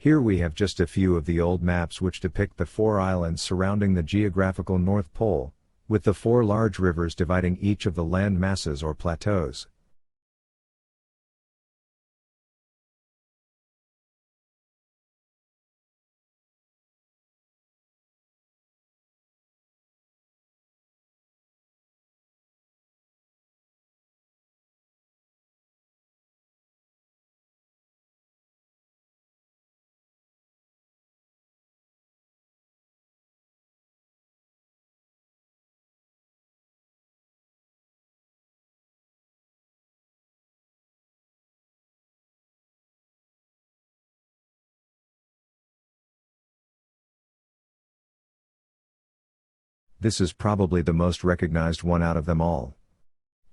Here we have just a few of the old maps which depict the 4 islands surrounding the geographical North Pole, with the 4 large rivers dividing each of the land masses or plateaus. This is probably the most recognized one out of them all.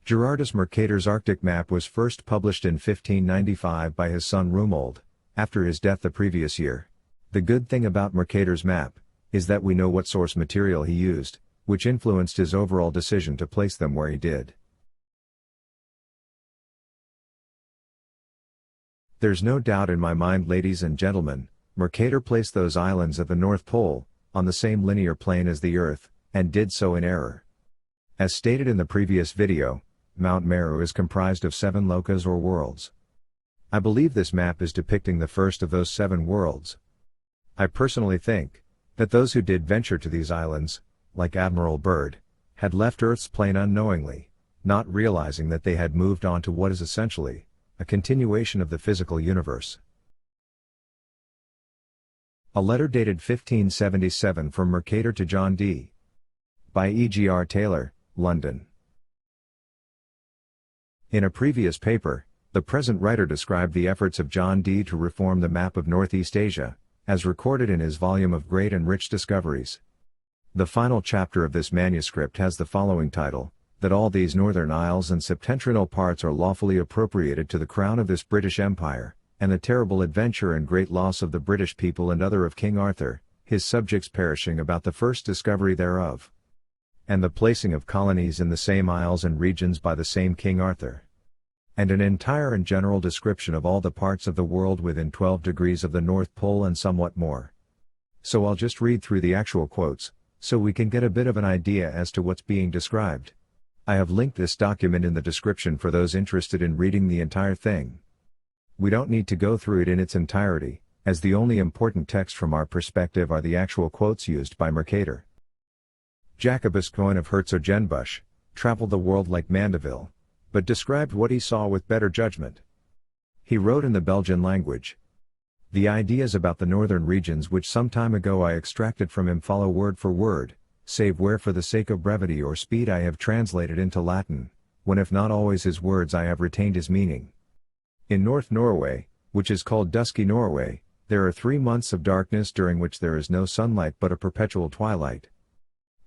Gerardus Mercator's Arctic map was first published in 1595 by his son Romuald, after his death the previous year. The good thing about Mercator's map is that we know what source material he used, which influenced his overall decision to place them where he did. There's no doubt in my mind, ladies and gentlemen, Mercator placed those islands at the North Pole, on the same linear plane as the Earth, and did so in error. As stated in the previous video, Mount Meru is comprised of 7 locas or worlds. I believe this map is depicting the first of those 7 worlds. I personally think that those who did venture to these islands, like Admiral Byrd, had left Earth's plane unknowingly, not realizing that they had moved on to what is essentially a continuation of the physical universe. A letter dated 1577 from Mercator to John Dee. By E.G.R. Taylor, London. In a previous paper, the present writer described the efforts of John Dee to reform the map of Northeast Asia, as recorded in his volume of Great and Rich Discoveries. The final chapter of this manuscript has the following title, that all these northern isles and septentrional parts are lawfully appropriated to the crown of this British Empire, and the terrible adventure and great loss of the British people and other of King Arthur, his subjects perishing about the first discovery thereof, and the placing of colonies in the same isles and regions by the same King Arthur. And an entire and general description of all the parts of the world within 12 degrees of the North Pole and somewhat more. So I'll just read through the actual quotes, so we can get a bit of an idea as to what's being described. I have linked this document in the description for those interested in reading the entire thing. We don't need to go through it in its entirety, as the only important text from our perspective are the actual quotes used by Mercator. Jacobus Coin of Herzogenbusch traveled the world like Mandeville, but described what he saw with better judgment. He wrote in the Belgian language. The ideas about the northern regions which some time ago I extracted from him follow word for word, save where for the sake of brevity or speed I have translated into Latin, when if not always his words I have retained his meaning. In North Norway, which is called Dusky Norway, there are 3 months of darkness during which there is no sunlight but a perpetual twilight.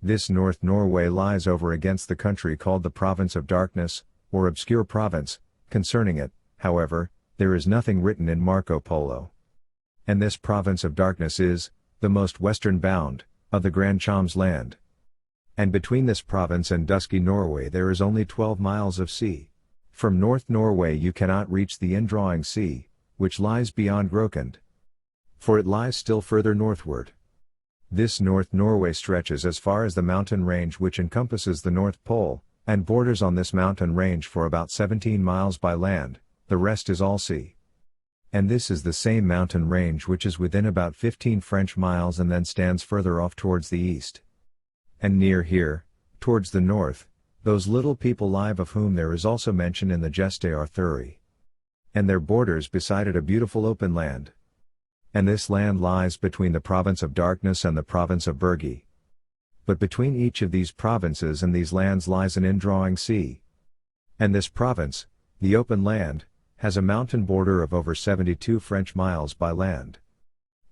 This North Norway lies over against the country called the Province of Darkness, or Obscure Province. Concerning it, however, there is nothing written in Marco Polo. And this Province of Darkness is the most western bound of the Grand Cham's land. And between this province and Dusky Norway there is only 12 miles of sea. From North Norway you cannot reach the indrawing sea, which lies beyond Grokund, for it lies still further northward. This North Norway stretches as far as the mountain range which encompasses the North Pole, and borders on this mountain range for about 17 miles by land, the rest is all sea. And this is the same mountain range which is within about 15 French miles and then stands further off towards the east. And near here, towards the north, those little people live of whom there is also mention in the Geste Arthuri. And their borders beside it a beautiful open land. And this land lies between the province of Darkness and the province of Bergi. But between each of these provinces and these lands lies an indrawing sea. And this province, the open land, has a mountain border of over 72 French miles by land.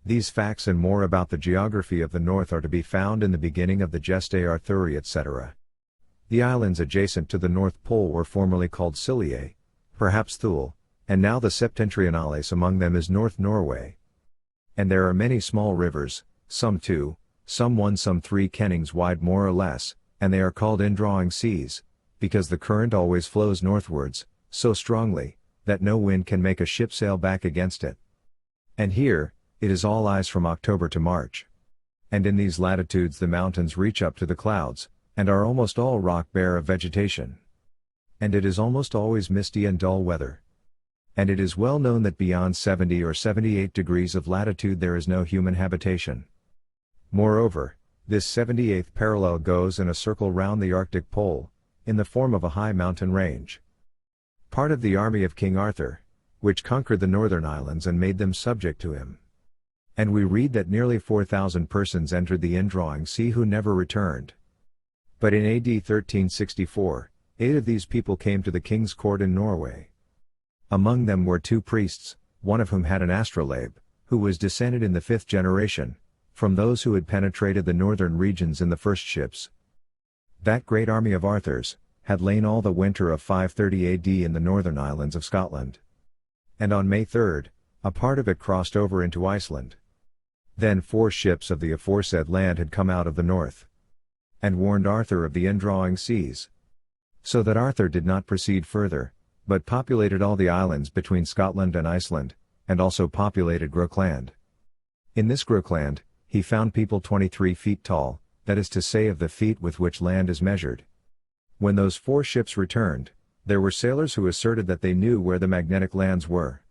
These facts and more about the geography of the north are to be found in the beginning of the Geste Arthuri etc. The islands adjacent to the North Pole were formerly called Scilliae, perhaps Thule, and now the Septentrionales among them is North Norway. And there are many small rivers, some 2, some 1, some 3 kennings wide more or less, and they are called indrawing seas, because the current always flows northwards, so strongly, that no wind can make a ship sail back against it. And here It is all ice from October to March. And in these latitudes the mountains reach up to the clouds, and are almost all rock bare of vegetation. And it is almost always misty and dull weather. And it is well known that beyond 70 or 78 degrees of latitude there is no human habitation. Moreover, this 78th parallel goes in a circle round the Arctic pole, in the form of a high mountain range. Part of the army of King Arthur, which conquered the northern islands and made them subject to him. And we read that nearly 4,000 persons entered the indrawing sea who never returned. But in AD 1364, 8 of these people came to the king's court in Norway. Among them were 2 priests, one of whom had an astrolabe, who was descended in the 5th generation, from those who had penetrated the northern regions in the first ships. That great army of Arthur's had lain all the winter of 530 AD in the northern islands of Scotland. And on May 3, a part of it crossed over into Iceland. Then 4 ships of the aforesaid land had come out of the north, and warned Arthur of the indrawing seas. So that Arthur did not proceed further, but populated all the islands between Scotland and Iceland, and also populated Grokland. In this Grokland, he found people 23 feet tall, that is to say of the feet with which land is measured. When those 4 ships returned, there were sailors who asserted that they knew where the magnetic lands were.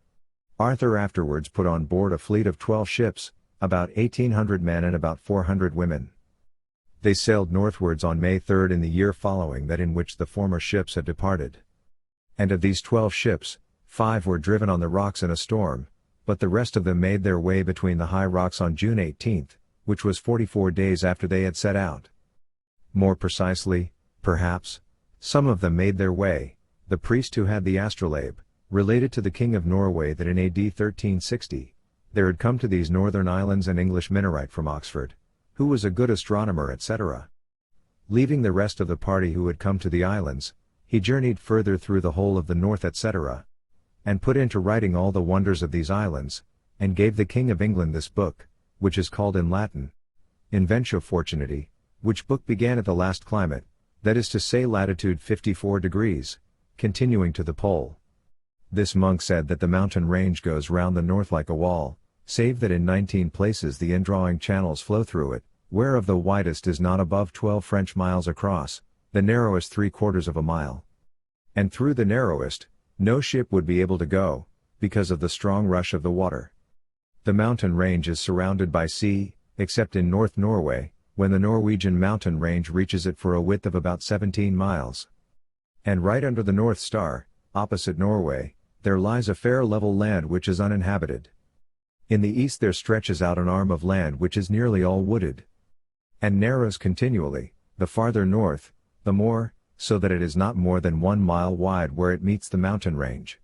Arthur afterwards put on board a fleet of 12 ships, about 1,800 men and about 400 women. They sailed northwards on May 3 in the year following that in which the former ships had departed. And of these 12 ships, 5 were driven on the rocks in a storm, but the rest of them made their way between the high rocks on June 18, which was 44 days after they had set out. More precisely, perhaps, some of them made their way. The priest who had the astrolabe related to the King of Norway that in AD 1360, there had come to these northern islands an English Minorite from Oxford, who was a good astronomer, etc. Leaving the rest of the party who had come to the islands, he journeyed further through the whole of the north, etc., and put into writing all the wonders of these islands, and gave the King of England this book, which is called in Latin Inventio Fortunati, which book began at the last climate, that is to say latitude 54 degrees, continuing to the pole. This monk said that the mountain range goes round the north like a wall, save that in 19 places the indrawing channels flow through it, whereof the widest is not above 12 French miles across, the narrowest 3/4 of a mile. And through the narrowest, no ship would be able to go, because of the strong rush of the water. The mountain range is surrounded by sea, except in North Norway, when the Norwegian mountain range reaches it for a width of about 17 miles. And right under the North Star, opposite Norway, there lies a fair level land which is uninhabited. In the east there stretches out an arm of land which is nearly all wooded, and narrows continually, the farther north, the more, so that it is not more than 1 mile wide where it meets the mountain range.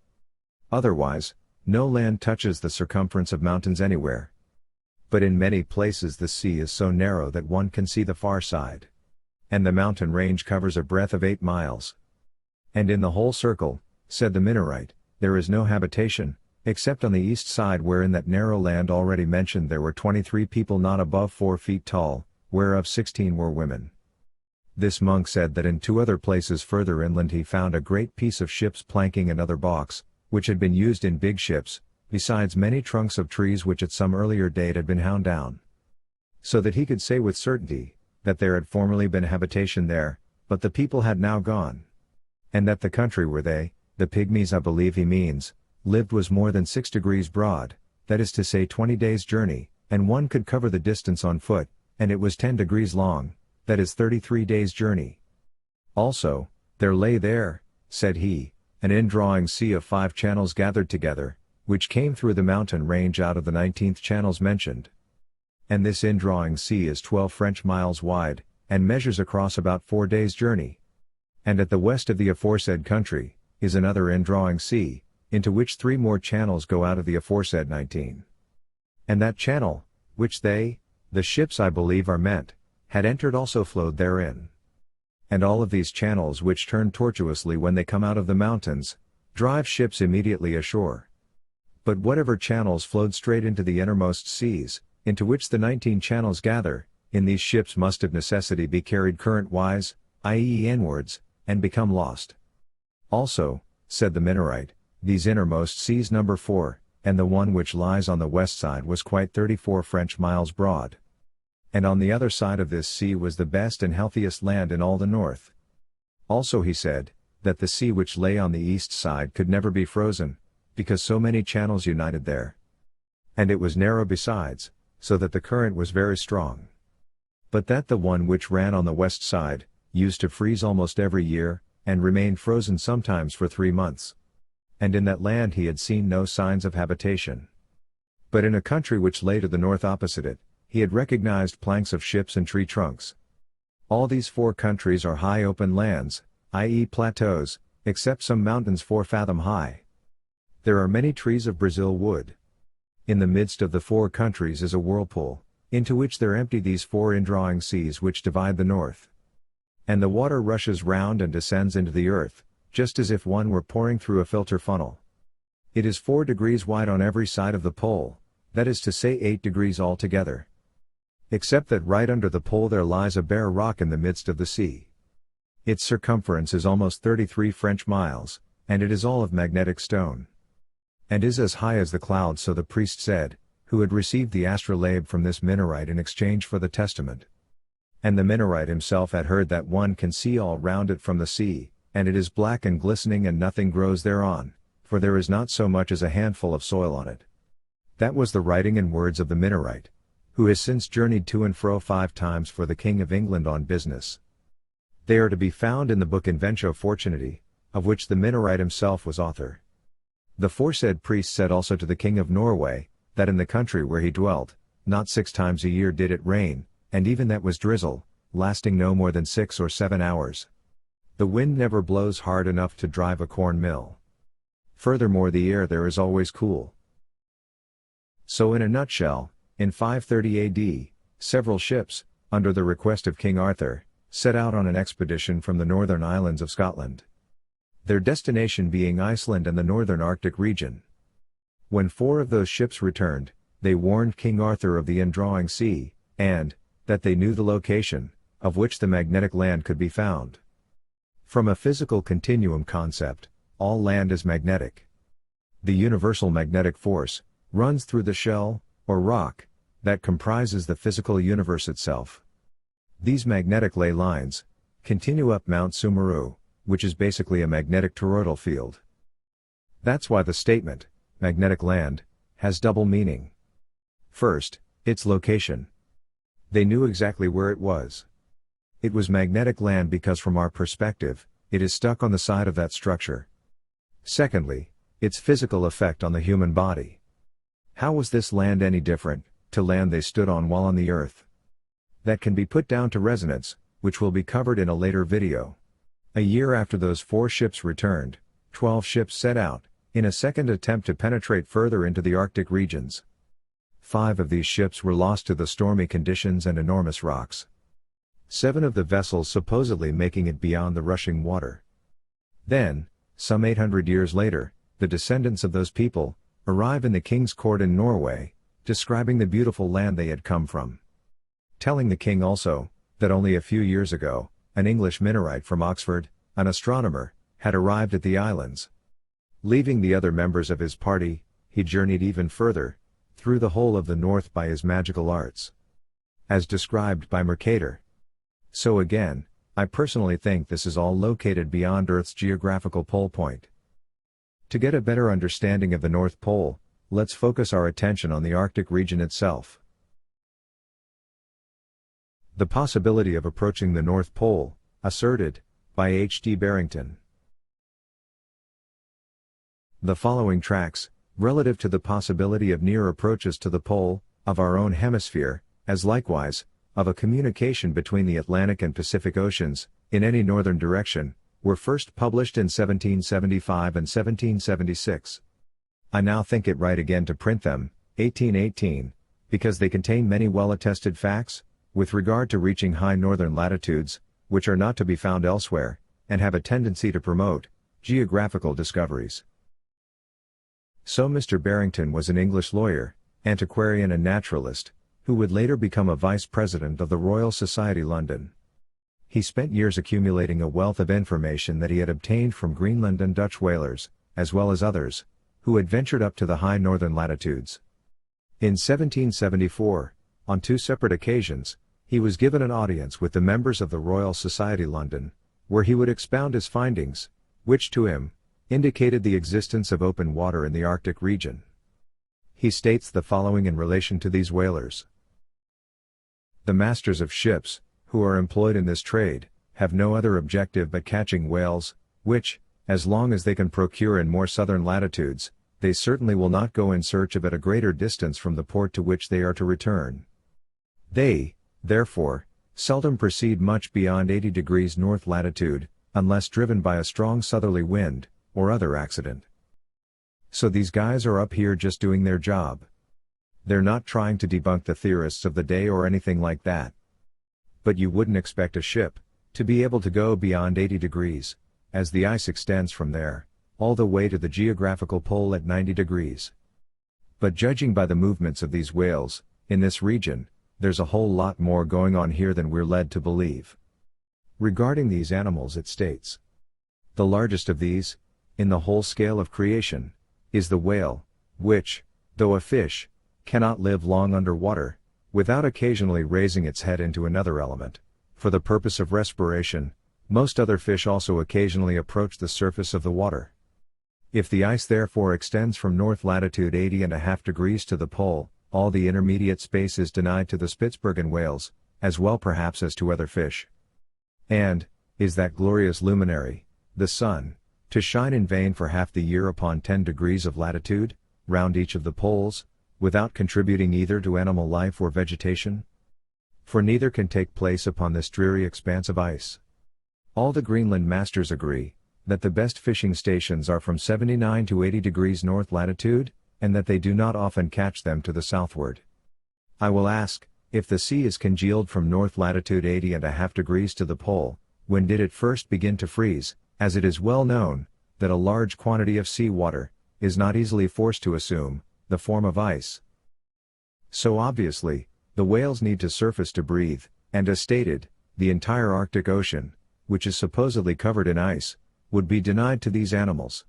Otherwise, no land touches the circumference of mountains anywhere. But in many places the sea is so narrow that one can see the far side. And the mountain range covers a breadth of 8 miles. And in the whole circle, said the Minorite, there is no habitation, except on the east side where in that narrow land already mentioned there were 23 people not above 4 feet tall, whereof 16 were women. This monk said that in 2 other places further inland he found a great piece of ship's planking and other balks, which had been used in big ships, besides many trunks of trees which at some earlier date had been hewn down. So that he could say with certainty, that there had formerly been habitation there, but the people had now gone. And that the country where they, the pygmies I believe he means, lived was more than 6 degrees broad, that is to say 20 days' journey, and one could cover the distance on foot, and it was 10 degrees long, that is 33 days' journey. Also, there lay there, said he, an indrawing sea of 5 channels gathered together, which came through the mountain range out of the 19th channels mentioned. And this indrawing sea is 12 French miles wide, and measures across about 4 days' journey. And at the west of the aforesaid country, is another indrawing sea, into which 3 more channels go out of the aforesaid 19. And that channel, which they, the ships I believe are meant, had entered also flowed therein. And all of these channels which turn tortuously when they come out of the mountains, drive ships immediately ashore. But whatever channels flowed straight into the innermost seas, into which the 19 channels gather, in these ships must of necessity be carried current-wise, i.e. inwards, and become lost. Also, said the Minorite, these innermost seas number 4, and the one which lies on the west side was quite 34 French miles broad. And on the other side of this sea was the best and healthiest land in all the north. Also he said, that the sea which lay on the east side could never be frozen, because so many channels united there. And it was narrow besides, so that the current was very strong. But that the one which ran on the west side, used to freeze almost every year, and remained frozen sometimes for 3 months. And in that land he had seen no signs of habitation. But in a country which lay to the north opposite it, he had recognized planks of ships and tree trunks. All these 4 countries are high open lands, i.e. plateaus, except some mountains 4 fathom high. There are many trees of Brazil wood. In the midst of the 4 countries is a whirlpool, into which there empty these 4 indrawing seas which divide the north. And the water rushes round and descends into the earth, just as if one were pouring through a filter funnel. It is 4 degrees wide on every side of the pole, that is to say 8 degrees altogether. Except that right under the pole there lies a bare rock in the midst of the sea. Its circumference is almost 33 French miles, and it is all of magnetic stone. And is as high as the clouds, so the priest said, who had received the astrolabe from this Minorite in exchange for the testament. And the Minorite himself had heard that one can see all round it from the sea, and it is black and glistening and nothing grows thereon, for there is not so much as a handful of soil on it. That was the writing and words of the Minorite, who has since journeyed to and fro 5 times for the King of England on business. They are to be found in the book Inventio Fortunati, of which the Minorite himself was author. The foresaid priest said also to the King of Norway, that in the country where he dwelt, not 6 times a year did it rain, and even that was drizzle, lasting no more than 6 or 7 hours. The wind never blows hard enough to drive a corn mill. Furthermore, the air there is always cool. So in a nutshell, in 530 AD, several ships, under the request of King Arthur, set out on an expedition from the northern islands of Scotland. Their destination being Iceland and the northern Arctic region. When 4 of those ships returned, they warned King Arthur of the indrawing sea, and, that they knew the location, of which the magnetic land could be found. From a physical continuum concept, all land is magnetic. The universal magnetic force, runs through the shell, or rock, that comprises the physical universe itself. These magnetic ley lines, continue up Mount Sumeru, which is basically a magnetic toroidal field. That's why the statement, magnetic land, has double meaning. First, its location. They knew exactly where it was. It was magnetic land because from our perspective, it is stuck on the side of that structure. Secondly, its physical effect on the human body. How was this land any different, to land they stood on while on the earth? That can be put down to resonance, which will be covered in a later video. A year after those 4 ships returned, 12 ships set out, in a second attempt to penetrate further into the Arctic regions. 5 of these ships were lost to the stormy conditions and enormous rocks. 7 of the vessels supposedly making it beyond the rushing water. Then, some 800 years later, the descendants of those people, arrive in the king's court in Norway, describing the beautiful land they had come from. Telling the king also, that only a few years ago, an English Minorite from Oxford, an astronomer, had arrived at the islands. Leaving the other members of his party, he journeyed even further, through the whole of the north by his magical arts. As described by Mercator. So again, I personally think this is all located beyond Earth's geographical pole point. To get a better understanding of the North Pole, let's focus our attention on the Arctic region itself. The possibility of approaching the North Pole, asserted, by H.D. Barrington. The following tracts, relative to the possibility of near approaches to the pole, of our own hemisphere, as likewise, of a communication between the Atlantic and Pacific Oceans, in any northern direction, were first published in 1775 and 1776. I now think it right again to print them, 1818, because they contain many well-attested facts, with regard to reaching high northern latitudes, which are not to be found elsewhere, and have a tendency to promote geographical discoveries. So Mr. Barrington was an English lawyer, antiquarian and naturalist, who would later become a vice president of the Royal Society London. He spent years accumulating a wealth of information that he had obtained from Greenland and Dutch whalers, as well as others, who had ventured up to the high northern latitudes. In 1774, on 2 separate occasions, he was given an audience with the members of the Royal Society London, where he would expound his findings, which to him, indicated the existence of open water in the Arctic region. He states the following in relation to these whalers. The masters of ships, who are employed in this trade, have no other objective but catching whales, which, as long as they can procure in more southern latitudes, they certainly will not go in search of at a greater distance from the port to which they are to return. They, therefore, seldom proceed much beyond 80 degrees north latitude, unless driven by a strong southerly wind, or other accident. So these guys are up here just doing their job. They're not trying to debunk the theorists of the day or anything like that. But you wouldn't expect a ship to be able to go beyond 80 degrees, as the ice extends from there, all the way to the geographical pole at 90 degrees. But judging by the movements of these whales, in this region, there's a whole lot more going on here than we're led to believe. Regarding these animals it states, the largest of these, in the whole scale of creation, is the whale, which, though a fish, cannot live long under water, without occasionally raising its head into another element, for the purpose of respiration. Most other fish also occasionally approach the surface of the water. If the ice therefore extends from north latitude 80.5 degrees to the pole, all the intermediate space is denied to the Spitzbergen whales, as well perhaps as to other fish. And, is that glorious luminary, the sun, to shine in vain for half the year upon 10 degrees of latitude, round each of the poles, without contributing either to animal life or vegetation? For neither can take place upon this dreary expanse of ice. All the Greenland masters agree, that the best fishing stations are from 79 to 80 degrees north latitude, and that they do not often catch them to the southward. I will ask, if the sea is congealed from north latitude 80.5 degrees to the pole, when did it first begin to freeze, as it is well known, that a large quantity of sea water, is not easily forced to assume, the form of ice. So obviously, the whales need to surface to breathe, and as stated, the entire Arctic Ocean, which is supposedly covered in ice, would be denied to these animals.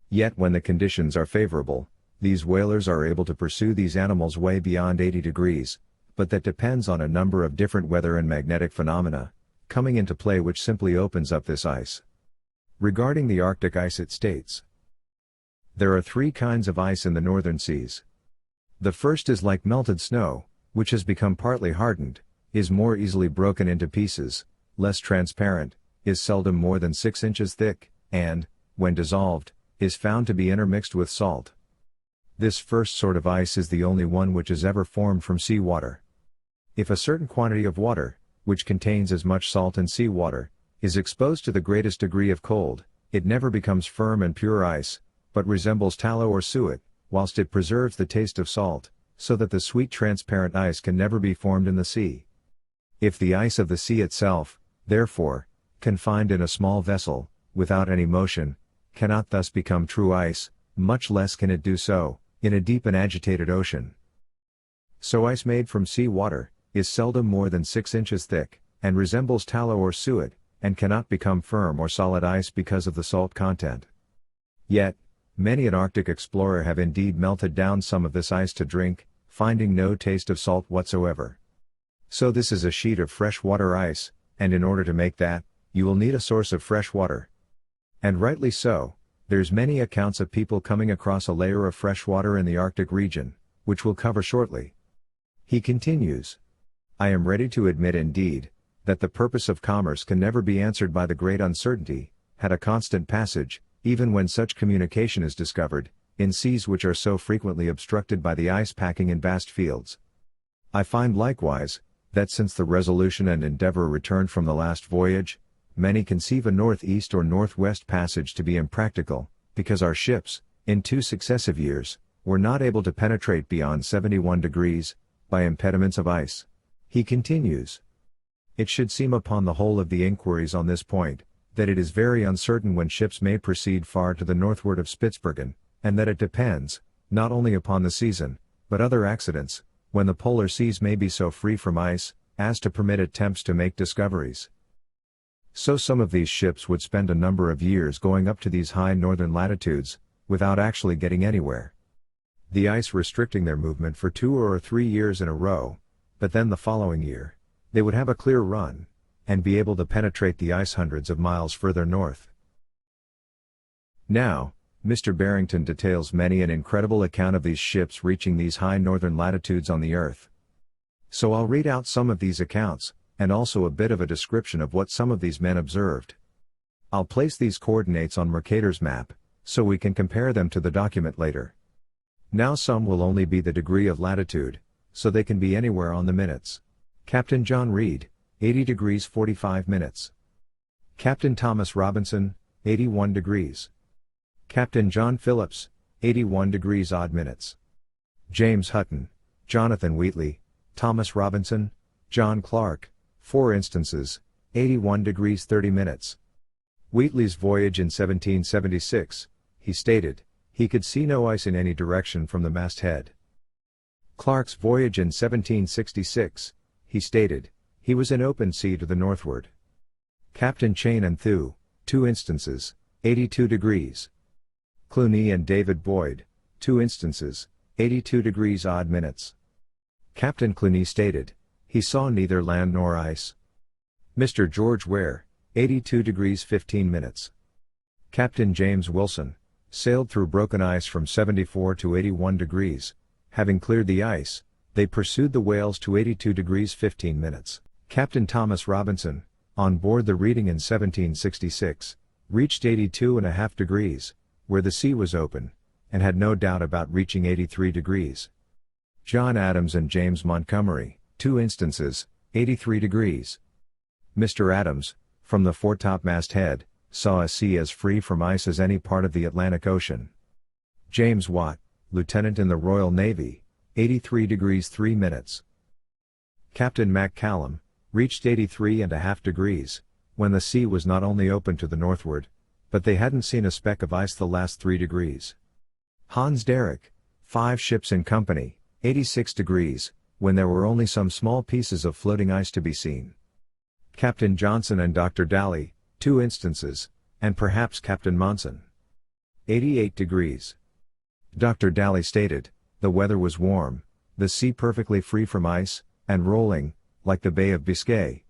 Yet when the conditions are favorable, these whalers are able to pursue these animals way beyond 80 degrees, but that depends on a number of different weather and magnetic phenomena, coming into play which simply opens up this ice. Regarding the Arctic ice it states, there are 3 kinds of ice in the northern seas. The first is like melted snow, which has become partly hardened, is more easily broken into pieces, less transparent, is seldom more than 6 inches thick, and, when dissolved, is found to be intermixed with salt. This first sort of ice is the only one which is ever formed from sea water. If a certain quantity of water, which contains as much salt and sea water, is exposed to the greatest degree of cold, it never becomes firm and pure ice, but resembles tallow or suet, whilst it preserves the taste of salt, so that the sweet transparent ice can never be formed in the sea. If the ice of the sea itself, therefore, confined in a small vessel, without any motion, cannot thus become true ice, much less can it do so, in a deep and agitated ocean. So ice made from sea water, is seldom more than 6 inches thick, and resembles tallow or suet, and cannot become firm or solid ice because of the salt content. Yet, many an Arctic explorer have indeed melted down some of this ice to drink, finding no taste of salt whatsoever. So this is a sheet of freshwater ice, and in order to make that, you will need a source of fresh water. And rightly so, there's many accounts of people coming across a layer of fresh water in the Arctic region, which we'll cover shortly. He continues, I am ready to admit indeed, that the purpose of commerce can never be answered by the great uncertainty, had a constant passage, even when such communication is discovered, in seas which are so frequently obstructed by the ice packing in vast fields. I find likewise, that since the Resolution and Endeavour returned from the last voyage, many conceive a northeast or northwest passage to be impractical, because our ships, in 2 successive years, were not able to penetrate beyond 71 degrees, by impediments of ice. He continues, it should seem upon the whole of the inquiries on this point, that it is very uncertain when ships may proceed far to the northward of Spitzbergen, and that it depends, not only upon the season, but other accidents, when the polar seas may be so free from ice, as to permit attempts to make discoveries. So some of these ships would spend a number of years going up to these high northern latitudes, without actually getting anywhere. The ice restricting their movement for 2 or 3 years in a row, but then the following year, they would have a clear run, and be able to penetrate the ice hundreds of miles further north. Now, Mr. Barrington details many an incredible account of these ships reaching these high northern latitudes on the Earth. So I'll read out some of these accounts, and also a bit of a description of what some of these men observed. I'll place these coordinates on Mercator's map, so we can compare them to the document later. Now some will only be the degree of latitude, so they can be anywhere on the minutes. Captain John Reed, 80 degrees 45 minutes. Captain Thomas Robinson, 81 degrees. Captain John Phillips, 81 degrees odd minutes. James Hutton, Jonathan Wheatley, Thomas Robinson, John Clark, 4 instances, 81 degrees 30 minutes. Wheatley's voyage in 1776, he stated, he could see no ice in any direction from the masthead. Clark's voyage in 1766, he stated, he was in open sea to the northward. Captain Chain and Thew, 2 instances, 82 degrees. Cluny and David Boyd, 2 instances, 82 degrees odd minutes. Captain Cluny stated, he saw neither land nor ice. Mr. George Ware, 82 degrees 15 minutes. Captain James Wilson, sailed through broken ice from 74 to 81 degrees, having cleared the ice, they pursued the whales to 82 degrees 15 minutes. Captain Thomas Robinson, on board the Reading in 1766, reached 82.5 degrees, where the sea was open, and had no doubt about reaching 83 degrees. John Adams and James Montgomery, 2 instances, 83 degrees. Mr. Adams, from the foretop masthead, saw a sea as free from ice as any part of the Atlantic Ocean. James Watt, Lieutenant in the Royal Navy, 83 degrees 3 minutes. Captain MacCallum, reached 83.5 degrees, when the sea was not only open to the northward, but they hadn't seen a speck of ice the last 3 degrees. Hans Derrick, 5 ships in company, 86 degrees, when there were only some small pieces of floating ice to be seen. Captain Johnson and Dr. Daly, 2 instances, and perhaps Captain Monson. 88 degrees. Dr. Daly stated, the weather was warm, the sea perfectly free from ice, and rolling, like the Bay of Biscay.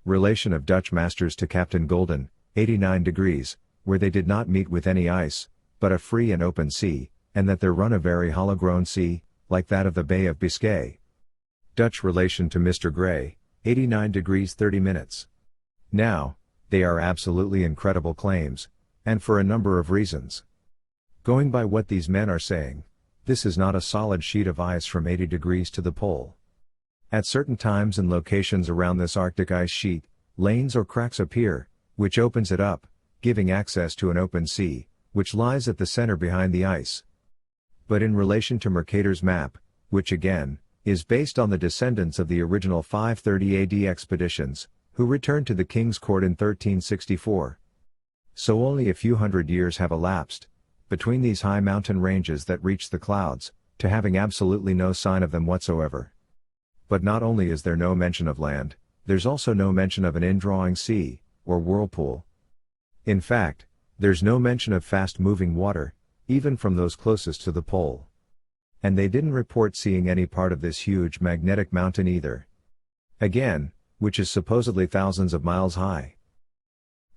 Relation of Dutch masters to Captain Golden, 89 degrees, where they did not meet with any ice, but a free and open sea, and that there run a very hollow-grown sea, like that of the Bay of Biscay. Dutch relation to Mr. Gray, 89 degrees 30 minutes. Now, they are absolutely incredible claims, and for a number of reasons. Going by what these men are saying, this is not a solid sheet of ice from 80 degrees to the pole. At certain times and locations around this Arctic ice sheet, lanes or cracks appear, which opens it up, giving access to an open sea, which lies at the center behind the ice. But in relation to Mercator's map, which again, is based on the descendants of the original 530 AD expeditions, who returned to the King's Court in 1364. So only a few hundred years have elapsed, between these high mountain ranges that reach the clouds, to having absolutely no sign of them whatsoever. But not only is there no mention of land, there's also no mention of an indrawing sea, or whirlpool. In fact, there's no mention of fast-moving water, even from those closest to the pole. And they didn't report seeing any part of this huge magnetic mountain either. Again, which is supposedly thousands of miles high.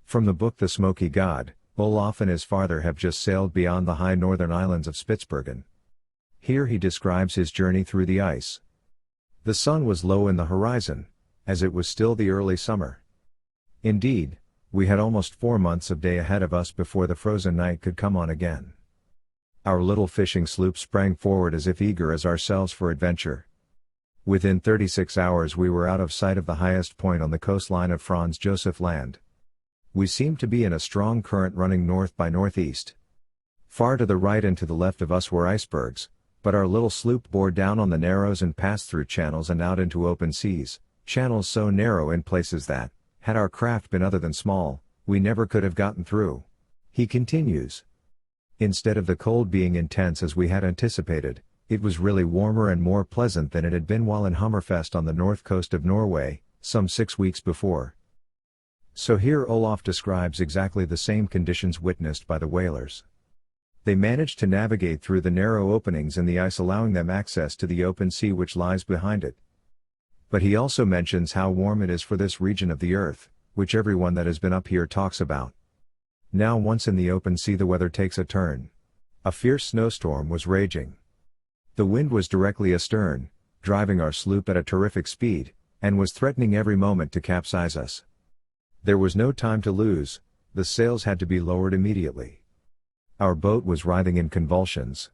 From the book The Smoky God, Olaf and his father have just sailed beyond the high northern islands of Spitsbergen. Here he describes his journey through the ice. The sun was low in the horizon, as it was still the early summer. Indeed, we had almost 4 months of day ahead of us before the frozen night could come on again. Our little fishing sloop sprang forward as if eager as ourselves for adventure. Within 36 hours we were out of sight of the highest point on the coastline of Franz Josef Land. We seemed to be in a strong current running north by northeast. Far to the right and to the left of us were icebergs, but our little sloop bore down on the narrows and passed through channels and out into open seas, channels so narrow in places that, had our craft been other than small, we never could have gotten through. He continues. Instead of the cold being intense as we had anticipated, it was really warmer and more pleasant than it had been while in Hammerfest on the north coast of Norway, some 6 weeks before. So here Olaf describes exactly the same conditions witnessed by the whalers. They managed to navigate through the narrow openings in the ice, allowing them access to the open sea which lies behind it. But he also mentions how warm it is for this region of the earth, which everyone that has been up here talks about. Now once in the open sea, the weather takes a turn. A fierce snowstorm was raging. The wind was directly astern, driving our sloop at a terrific speed, and was threatening every moment to capsize us. There was no time to lose, the sails had to be lowered immediately. Our boat was writhing in convulsions.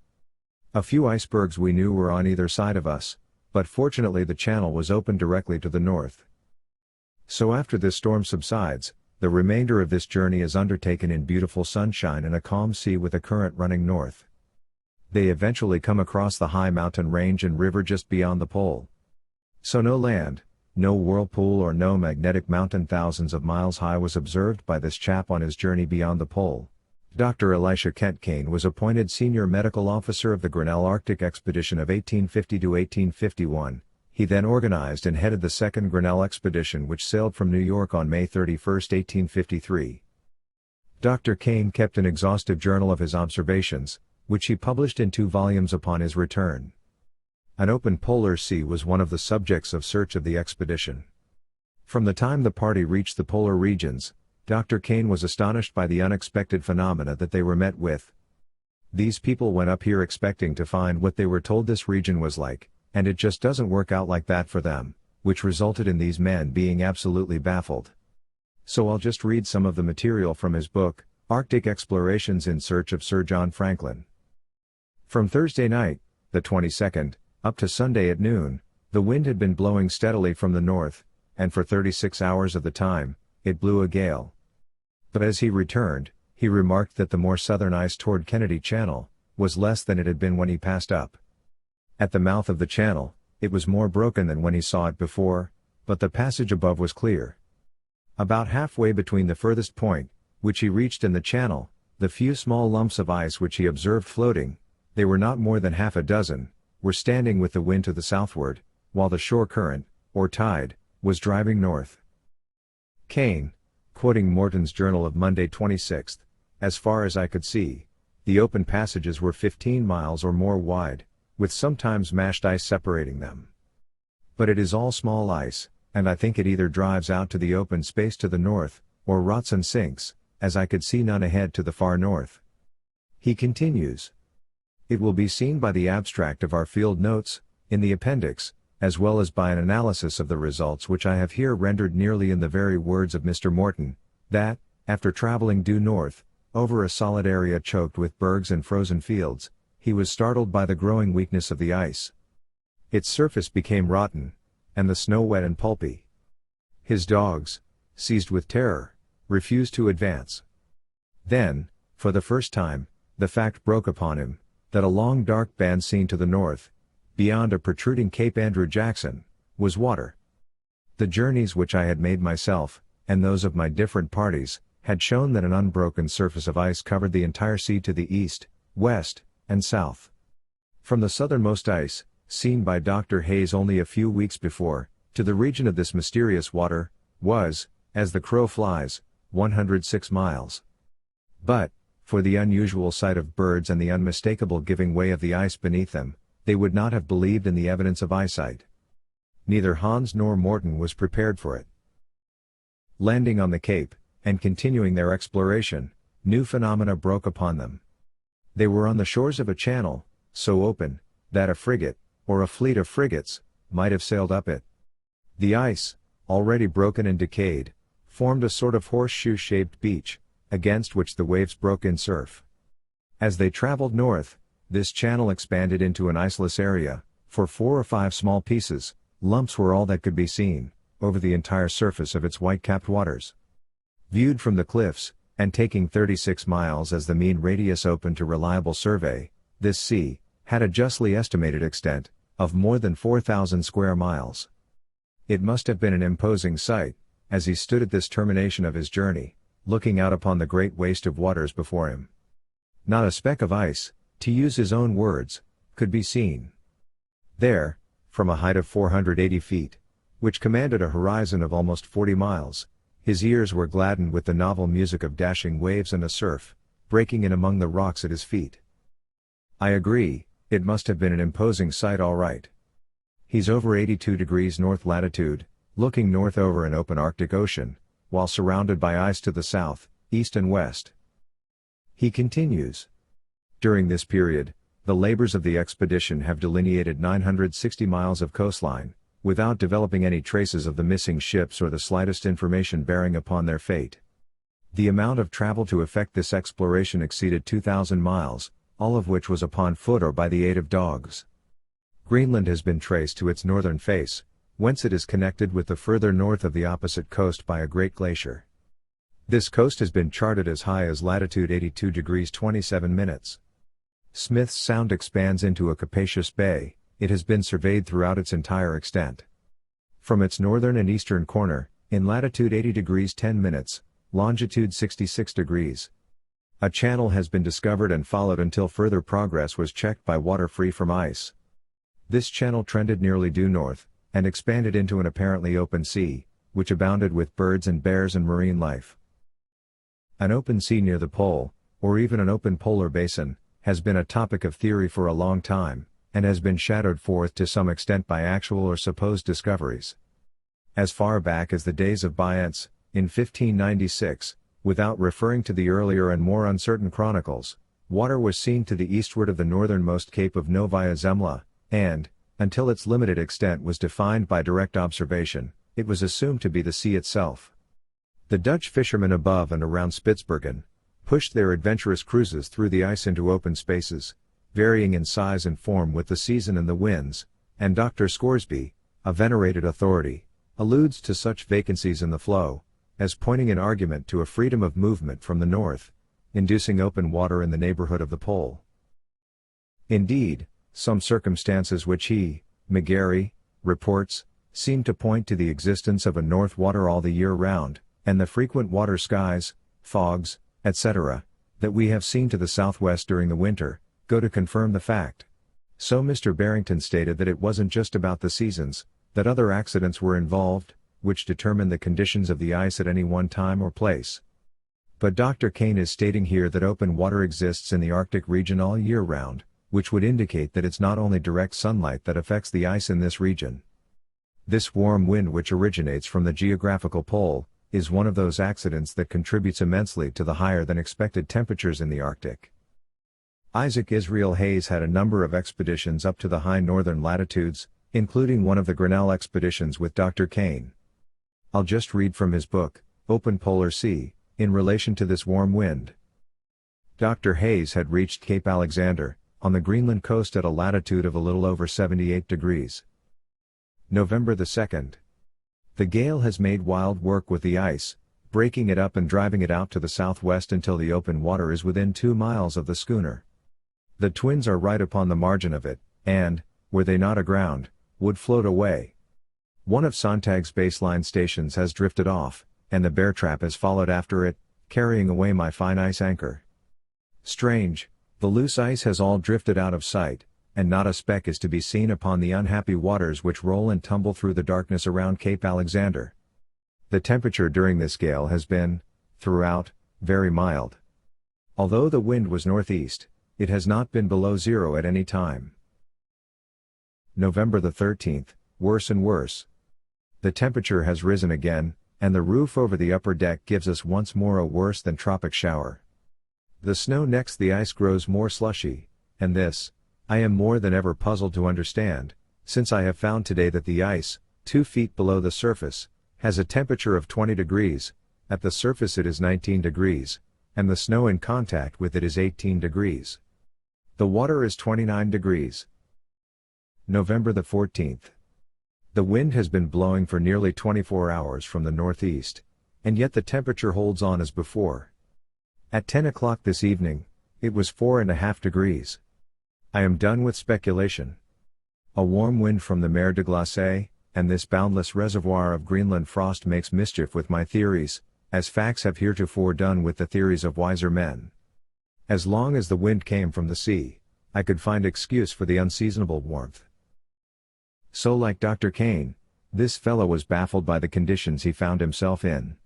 A few icebergs we knew were on either side of us, but fortunately the channel was open directly to the north. So after this storm subsides, the remainder of this journey is undertaken in beautiful sunshine and a calm sea with a current running north. They eventually come across the high mountain range and river just beyond the pole. So no land, no whirlpool or no magnetic mountain thousands of miles high was observed by this chap on his journey beyond the pole. Dr. Elisha Kent Kane was appointed senior medical officer of the Grinnell Arctic Expedition of 1850 to 1851. He then organized and headed the Second Grinnell Expedition, which sailed from New York on May 31, 1853. Dr. Kane kept an exhaustive journal of his observations, which he published in 2 volumes upon his return. An open polar sea was one of the subjects of search of the expedition. From the time the party reached the polar regions, Dr. Kane was astonished by the unexpected phenomena that they were met with. These people went up here expecting to find what they were told this region was like, and it just doesn't work out like that for them, which resulted in these men being absolutely baffled. So I'll just read some of the material from his book, Arctic Explorations in Search of Sir John Franklin. From Thursday night, the 22nd, up to Sunday at noon, the wind had been blowing steadily from the north, and for 36 hours of the time, it blew a gale. But as he returned, he remarked that the more southern ice toward Kennedy Channel was less than it had been when he passed up. At the mouth of the channel, it was more broken than when he saw it before, but the passage above was clear. About halfway between the furthest point, which he reached in the channel, the few small lumps of ice which he observed floating, they were not more than half a dozen, were standing with the wind to the southward, while the shore current, or tide, was driving north. Kane, quoting Morton's journal of Monday 26th, as far as I could see, the open passages were 15 miles or more wide, with sometimes mashed ice separating them. But it is all small ice, and I think it either drives out to the open space to the north, or rots and sinks, as I could see none ahead to the far north. He continues. It will be seen by the abstract of our field notes, in the appendix, as well as by an analysis of the results which I have here rendered nearly in the very words of Mr. Morton, that, after traveling due north, over a solid area choked with bergs and frozen fields, he was startled by the growing weakness of the ice. Its surface became rotten, and the snow wet and pulpy. His dogs, seized with terror, refused to advance. Then, for the first time, the fact broke upon him, that a long dark band seen to the north, beyond a protruding Cape Andrew Jackson, was water. The journeys which I had made myself, and those of my different parties, had shown that an unbroken surface of ice covered the entire sea to the east, west, and south. From the southernmost ice, seen by Dr. Hayes only a few weeks before, to the region of this mysterious water, was, as the crow flies, 106 miles. But, for the unusual sight of birds and the unmistakable giving way of the ice beneath them, they would not have believed in the evidence of eyesight. Neither Hans nor Morton was prepared for it. Landing on the Cape, and continuing their exploration, new phenomena broke upon them. They were on the shores of a channel, so open, that a frigate, or a fleet of frigates, might have sailed up it. The ice, already broken and decayed, formed a sort of horseshoe-shaped beach, against which the waves broke in surf. As they traveled north, this channel expanded into an iceless area, for 4 or 5 small pieces, lumps were all that could be seen, over the entire surface of its white-capped waters. Viewed from the cliffs, and taking 36 miles as the mean radius open to reliable survey, this sea had a justly estimated extent of more than 4,000 square miles. It must have been an imposing sight, as he stood at this termination of his journey, looking out upon the great waste of waters before him. Not a speck of ice, to use his own words, could be seen. There, from a height of 480 feet, which commanded a horizon of almost 40 miles, his ears were gladdened with the novel music of dashing waves and a surf, breaking in among the rocks at his feet. I agree, it must have been an imposing sight all right. He's over 82 degrees north latitude, looking north over an open Arctic Ocean, while surrounded by ice to the south, east and west. He continues. During this period, the labors of the expedition have delineated 960 miles of coastline, without developing any traces of the missing ships or the slightest information bearing upon their fate. The amount of travel to effect this exploration exceeded 2,000 miles, all of which was upon foot or by the aid of dogs. Greenland has been traced to its northern face, whence it is connected with the further north of the opposite coast by a great glacier. This coast has been charted as high as latitude 82 degrees 27 minutes. Smith's Sound expands into a capacious bay. It has been surveyed throughout its entire extent. From its northern and eastern corner, in latitude 80 degrees 10 minutes, longitude 66 degrees. A channel has been discovered and followed until further progress was checked by water free from ice. This channel trended nearly due north, and expanded into an apparently open sea, which abounded with birds and bears and marine life. An open sea near the pole, or even an open polar basin, has been a topic of theory for a long time, and has been shadowed forth to some extent by actual or supposed discoveries. As far back as the days of Bayentz, in 1596, without referring to the earlier and more uncertain chronicles, water was seen to the eastward of the northernmost cape of Novaya Zemlya, and, until its limited extent was defined by direct observation, it was assumed to be the sea itself. The Dutch fishermen above and around Spitsbergen pushed their adventurous cruises through the ice into open spaces, varying in size and form with the season and the winds, and Dr. Scoresby, a venerated authority, alludes to such vacancies in the flow, as pointing in argument to a freedom of movement from the north, inducing open water in the neighborhood of the pole. Indeed, some circumstances which he, McGarry, reports, seem to point to the existence of a north water all the year round, and the frequent water skies, fogs, etc., that we have seen to the southwest during the winter, go to confirm the fact. So Mr. Barrington stated that it wasn't just about the seasons, that other accidents were involved, which determined the conditions of the ice at any one time or place. But Dr. Kane is stating here that open water exists in the Arctic region all year round, which would indicate that it's not only direct sunlight that affects the ice in this region. This warm wind, which originates from the geographical pole, is one of those accidents that contributes immensely to the higher than expected temperatures in the Arctic. Isaac Israel Hayes had a number of expeditions up to the high northern latitudes, including one of the Grinnell expeditions with Dr. Kane. I'll just read from his book, Open Polar Sea, in relation to this warm wind. Dr. Hayes had reached Cape Alexander, on the Greenland coast at a latitude of a little over 78 degrees. November the 2nd. The gale has made wild work with the ice, breaking it up and driving it out to the southwest until the open water is within 2 miles of the schooner. The twins are right upon the margin of it, and, were they not aground, would float away. One of Sontag's baseline stations has drifted off, and the bear trap has followed after it, carrying away my fine ice anchor. Strange, the loose ice has all drifted out of sight, and not a speck is to be seen upon the unhappy waters which roll and tumble through the darkness around Cape Alexander. The temperature during this gale has been, throughout, very mild. Although the wind was northeast, it has not been below zero at any time. November the 13th, worse and worse. The temperature has risen again, and the roof over the upper deck gives us once more a worse than tropic shower. The snow next the ice grows more slushy, and this, I am more than ever puzzled to understand, since I have found today that the ice, 2 feet below the surface, has a temperature of 20 degrees, at the surface it is 19 degrees, and the snow in contact with it is 18 degrees. The water is 29 degrees. November the 14th. The wind has been blowing for nearly 24 hours from the northeast, and yet the temperature holds on as before. At 10 o'clock this evening, it was 4.5 degrees. I am done with speculation. A warm wind from the mer de glace, and this boundless reservoir of Greenland frost makes mischief with my theories, as facts have heretofore done with the theories of wiser men. As long as the wind came from the sea, I could find excuse for the unseasonable warmth. So like Dr. Kane, this fellow was baffled by the conditions he found himself in.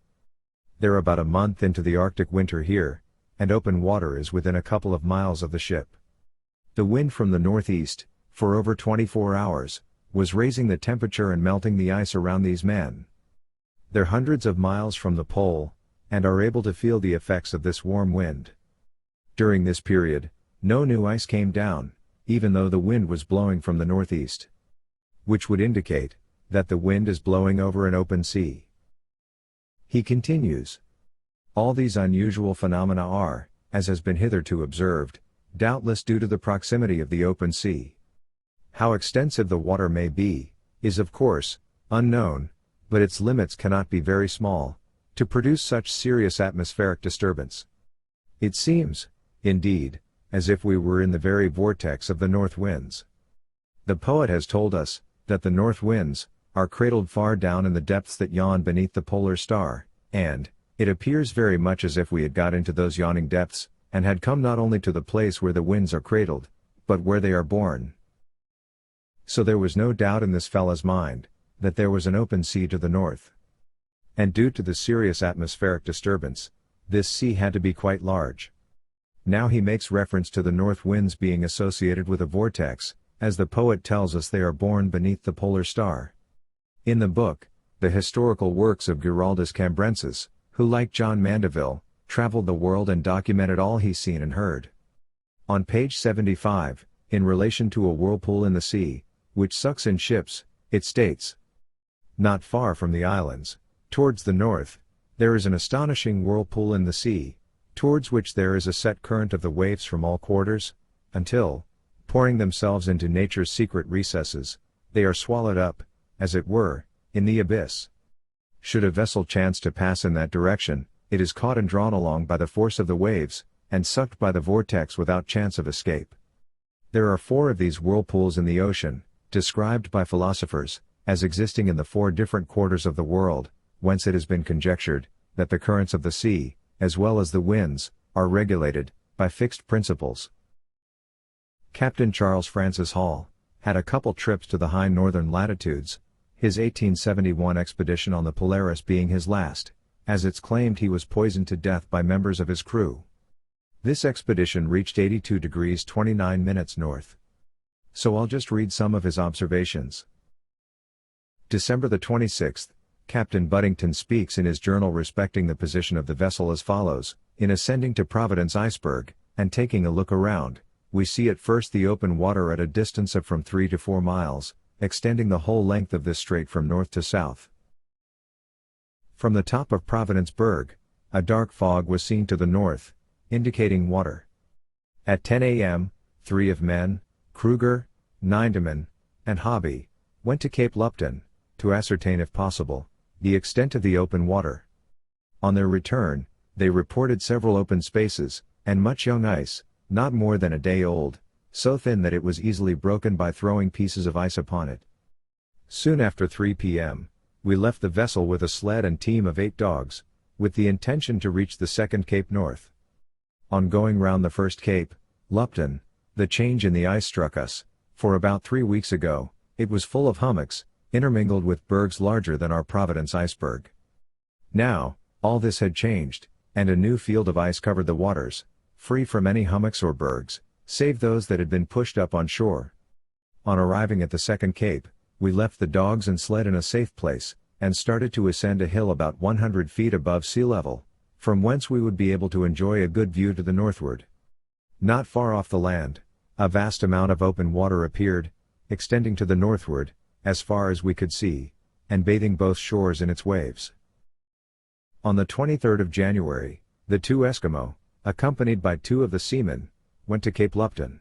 They're about a month into the Arctic winter here, and open water is within a couple of miles of the ship. The wind from the northeast, for over 24 hours, was raising the temperature and melting the ice around these men. They're hundreds of miles from the pole, and are able to feel the effects of this warm wind. During this period, no new ice came down, even though the wind was blowing from the northeast. Which would indicate that the wind is blowing over an open sea. He continues. All these unusual phenomena are, as has been hitherto observed, doubtless due to the proximity of the open sea. How extensive the water may be, is of course, unknown, but its limits cannot be very small, to produce such serious atmospheric disturbance. It seems, indeed, as if we were in the very vortex of the north winds. The poet has told us, that the north winds, are cradled far down in the depths that yawn beneath the polar star, and, it appears very much as if we had got into those yawning depths, and had come not only to the place where the winds are cradled, but where they are born. So there was no doubt in this fellow's mind, that there was an open sea to the north. And due to the serious atmospheric disturbance, this sea had to be quite large. Now he makes reference to the north winds being associated with a vortex, as the poet tells us they are born beneath the polar star. In the book, The Historical Works of Gerardus Cambrensis, who like John Mandeville, traveled the world and documented all he's seen and heard. On page 75, in relation to a whirlpool in the sea, which sucks in ships, it states, "Not far from the islands, towards the north, there is an astonishing whirlpool in the sea, towards which there is a set current of the waves from all quarters, until, pouring themselves into nature's secret recesses, they are swallowed up, as it were, in the abyss. Should a vessel chance to pass in that direction, it is caught and drawn along by the force of the waves, and sucked by the vortex without chance of escape. There are 4 of these whirlpools in the ocean, described by philosophers, as existing in the 4 different quarters of the world, whence it has been conjectured, that the currents of the sea, as well as the winds, are regulated, by fixed principles." Captain Charles Francis Hall, had a couple trips to the high northern latitudes, his 1871 expedition on the Polaris being his last, as it's claimed he was poisoned to death by members of his crew. This expedition reached 82 degrees 29 minutes north. So I'll just read some of his observations. December the 26th, Captain Buddington speaks in his journal respecting the position of the vessel as follows: "In ascending to Providence Iceberg, and taking a look around, we see at first the open water at a distance of from 3 to 4 miles, extending the whole length of this strait from north to south. From the top of Providence Berg, a dark fog was seen to the north, indicating water. At 10 a.m., 3 of men, Kruger, Nindeman, and Hobby, went to Cape Lupton, to ascertain if possible, the extent of the open water. On their return, they reported several open spaces, and much young ice, not more than a day old, so thin that it was easily broken by throwing pieces of ice upon it. Soon after 3 p.m., we left the vessel with a sled and team of 8 dogs, with the intention to reach the second Cape north. On going round the first Cape, Lupton, the change in the ice struck us, for about 3 weeks ago, it was full of hummocks, intermingled with bergs larger than our Providence iceberg. Now, all this had changed, and a new field of ice covered the waters, free from any hummocks or bergs, save those that had been pushed up on shore. On arriving at the second Cape, we left the dogs and sled in a safe place, and started to ascend a hill about 100 feet above sea level, from whence we would be able to enjoy a good view to the northward. Not far off the land, a vast amount of open water appeared, extending to the northward, as far as we could see, and bathing both shores in its waves. On the 23rd of January, the 2 Eskimo, accompanied by 2 of the seamen, went to Cape Lupton.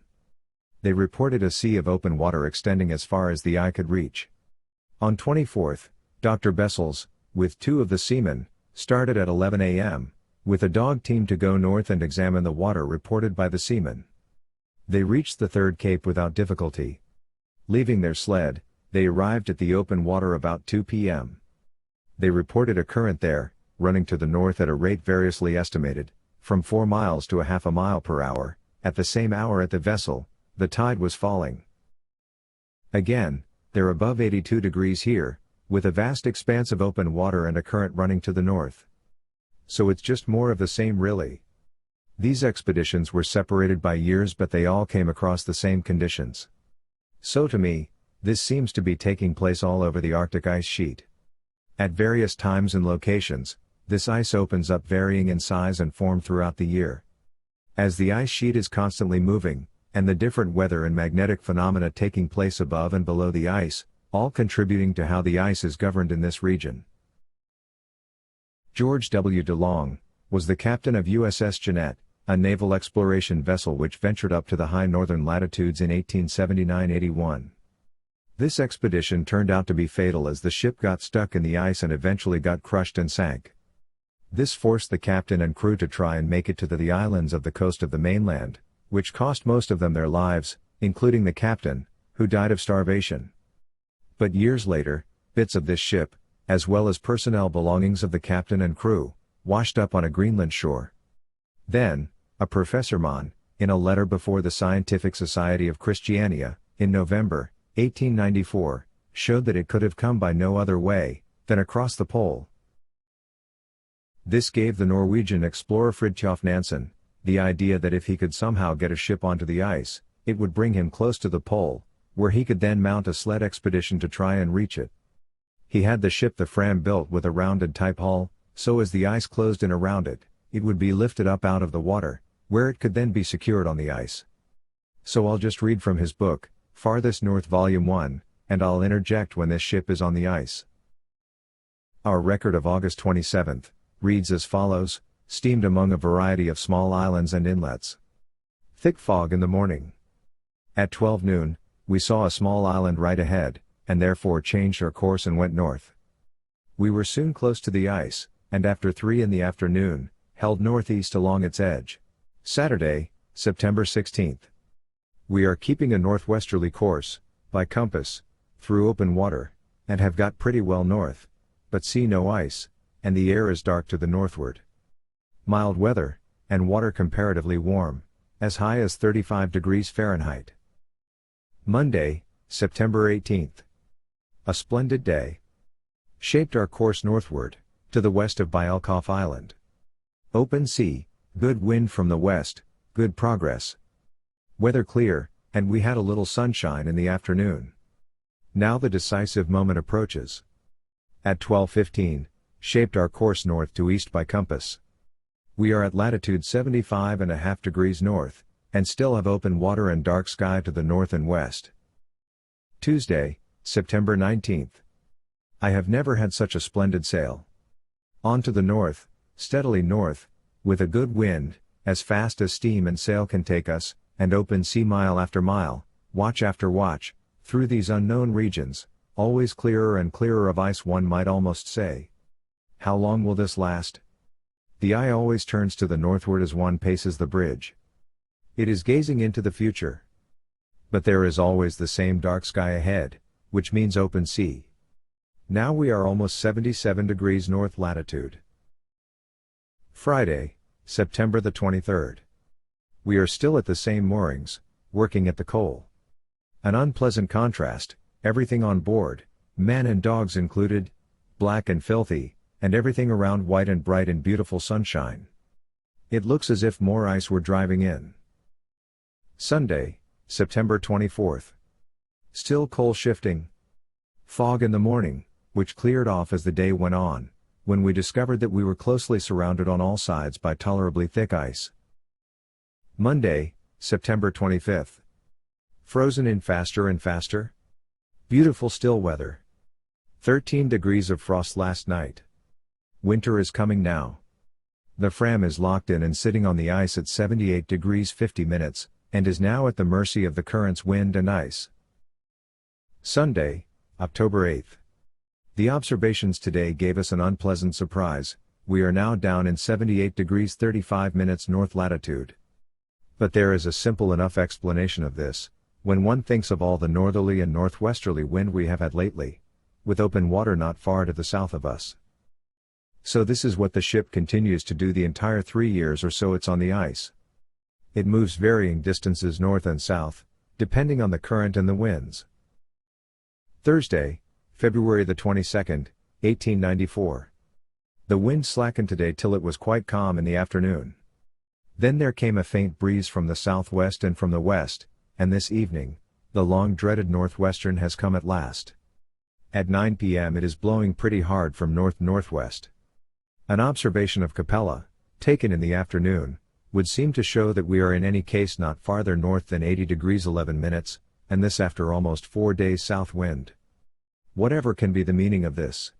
They reported a sea of open water extending as far as the eye could reach. On 24th, Dr. Bessels, with 2 of the seamen, started at 11 a.m., with a dog team to go north and examine the water reported by the seamen. They reached the third Cape without difficulty. Leaving their sled, they arrived at the open water about 2 p.m. They reported a current there, running to the north at a rate variously estimated, from 4 miles to a half a mile per hour. At the same hour at the vessel, the tide was falling. Again, they're above 82 degrees here, with a vast expanse of open water and a current running to the north. So it's just more of the same really. These expeditions were separated by years, but they all came across the same conditions. So to me, this seems to be taking place all over the Arctic ice sheet. At various times and locations, this ice opens up, varying in size and form throughout the year. As the ice sheet is constantly moving, and the different weather and magnetic phenomena taking place above and below the ice, all contributing to how the ice is governed in this region. George W. DeLong was the captain of USS Jeannette, a naval exploration vessel which ventured up to the high northern latitudes in 1879-81. This expedition turned out to be fatal as the ship got stuck in the ice and eventually got crushed and sank. This forced the captain and crew to try and make it to the islands of the coast of the mainland, which cost most of them their lives, including the captain, who died of starvation. But years later, bits of this ship, as well as personnel belongings of the captain and crew, washed up on a Greenland shore. Then, a Professor Mann, in a letter before the Scientific Society of Christiania, in November 1894, showed that it could have come by no other way than across the pole. This gave the Norwegian explorer Fridtjof Nansen the idea that if he could somehow get a ship onto the ice, it would bring him close to the pole, where he could then mount a sled expedition to try and reach it. He had the ship the Fram built with a rounded type hull, so as the ice closed in around it, it would be lifted up out of the water, where it could then be secured on the ice. So I'll just read from his book, Farthest North Volume 1, and I'll interject when this ship is on the ice. Our record of August 27th reads as follows: steamed among a variety of small islands and inlets. Thick fog in the morning. At 12 noon, we saw a small island right ahead, and therefore changed our course and went north. We were soon close to the ice, and after 3 in the afternoon, held northeast along its edge. Saturday, September 16th. We are keeping a northwesterly course, by compass, through open water, and have got pretty well north, but see no ice, and the air is dark to the northward. Mild weather, and water comparatively warm, as high as 35 degrees Fahrenheit. Monday, September 18th. A splendid day. Shaped our course northward, to the west of Byelkov Island. Open sea, good wind from the west, good progress. Weather clear, and we had a little sunshine in the afternoon. Now the decisive moment approaches. At 12:15, shaped our course north to east by compass. We are at latitude 75.5 degrees north, and still have open water and dark sky to the north and west. Tuesday, September 19th. I have never had such a splendid sail. On to the north, steadily north, with a good wind, as fast as steam and sail can take us, and open sea mile after mile, watch after watch, through these unknown regions, always clearer and clearer of ice, one might almost say. How long will this last? The eye always turns to the northward as one paces the bridge. It is gazing into the future. But there is always the same dark sky ahead, which means open sea. Now we are almost 77 degrees north latitude. Friday, September the 23rd. We are still at the same moorings, working at the coal. An unpleasant contrast, everything on board, men and dogs included, black and filthy, and everything around white and bright in beautiful sunshine. It looks as if more ice were driving in. Sunday, September 24th. Still coal shifting. Fog in the morning, which cleared off as the day went on, when we discovered that we were closely surrounded on all sides by tolerably thick ice. Monday, September 25th. Frozen in faster and faster. Beautiful still weather. 13 degrees of frost last night. Winter is coming now. The Fram is locked in and sitting on the ice at 78 degrees 50 minutes, and is now at the mercy of the currents, wind and ice. Sunday, October 8th. The observations today gave us an unpleasant surprise. We are now down in 78 degrees 35 minutes north latitude. But there is a simple enough explanation of this, when one thinks of all the northerly and northwesterly wind we have had lately, with open water not far to the south of us. So this is what the ship continues to do the entire 3 years or so it's on the ice. It moves varying distances north and south, depending on the current and the winds. Thursday, February the 22nd, 1894. The wind slackened today till it was quite calm in the afternoon. Then there came a faint breeze from the southwest and from the west, and this evening, the long-dreaded northwestern has come at last. At 9 p.m. it is blowing pretty hard from north-northwest. An observation of Capella, taken in the afternoon, would seem to show that we are in any case not farther north than 80 degrees 11 minutes, and this after almost 4 days south wind. Whatever can be the meaning of this?